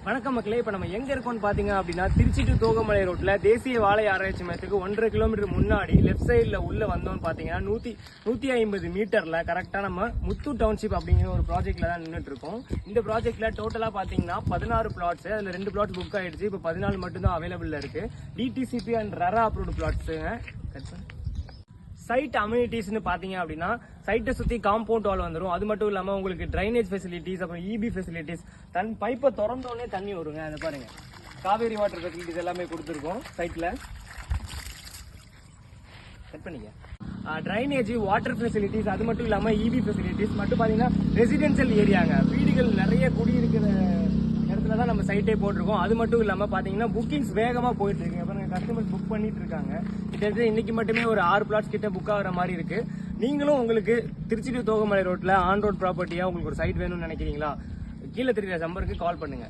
வணக்கம் மக்களே, இப்போ நம்ம எங்க இருக்கோம்னு பாத்தீங்க அப்படின்னா திருச்சி டு தோகமலை ரோட்ல தேசிய வாழை ஆராய்ச்சி மையத்துக்கு 1.5 கிலோமீட்டர் முன்னாடி லெஃப்ட் சைட்ல உள்ள வந்தோம்னு பாத்தீங்கன்னா 150 மீட்டர்ல கரெக்டா நம்ம முத்து டவுன்ஷிப் அப்படிங்கிற ஒரு ப்ராஜெக்ட்ல தான் நின்றுட்டு இருக்கோம். இந்த ப்ராஜெக்ட்ல டோட்டலா பாத்தீங்கன்னா 16 பிளாட்ஸ், அதுல 2 பிளாட்ஸ் புக் ஆயிடுச்சு. இப்போ 14 மட்டும் தான் அவைலபிள் இருக்கு. டிடிசிபி அண்ட் ரெரா அப்ரூவ்டு பிளாட்ஸுங்க. சைட் அம்யூனிட்டிஸ்னு பாத்தீங்க அப்படின்னா சைட்டை சுத்தி காம்பவுண்ட் வால் வந்துடும். அது மட்டும் இல்லாம உங்களுக்கு ட்ரைனேஜ் ஃபெசிலிட்டிஸ், அப்புறம் இபி ஃபெசிலிட்டிஸ், பைப்பை திறந்தோடனே தண்ணி வருங்க. அதை பாருங்க, காவேரி வாட்டர் ஃபெசிலிட்டிஸ் எல்லாமே கொடுத்துருக்கோம் சைட்ல. செட் பண்ணிக்க ட்ரைனேஜ், வாட்டர் ஃபெசிலிட்டிஸ், அது மட்டும் இல்லாம இபி ஃபெசிலிட்டிஸ் மட்டும் பாத்தீங்கன்னா ரெசிடென்சியல் ஏரியாங்க. வீடுகள் நிறைய குடியிருக்கிற இடத்துல தான் நம்ம சைட்டே போட்டிருக்கோம். அது மட்டும் இல்லாம பாத்தீங்கன்னா புக்கிங்ஸ் வேகமா போயிட்டு இருக்கு. பாருங்க, கஸ்டமர்ஸ் புக் பண்ணிட்டு இருக்காங்க. கிட்டத்தட்ட இன்னைக்கு மட்டுமே ஒரு 6 பிளாட்ஸ் கிட்ட புக் ஆகிற மாதிரி இருக்கு. நீங்களும் உங்களுக்கு திருச்சி டு தோகமலை ரோட்ல ஆன் ரோட் ப்ராப்பர்ட்டியா உங்களுக்கு ஒரு சைட் வேணும்னு நினைக்கிறீங்களா? கீழே தெரியுற நம்பருக்கு கால் பண்ணுங்க.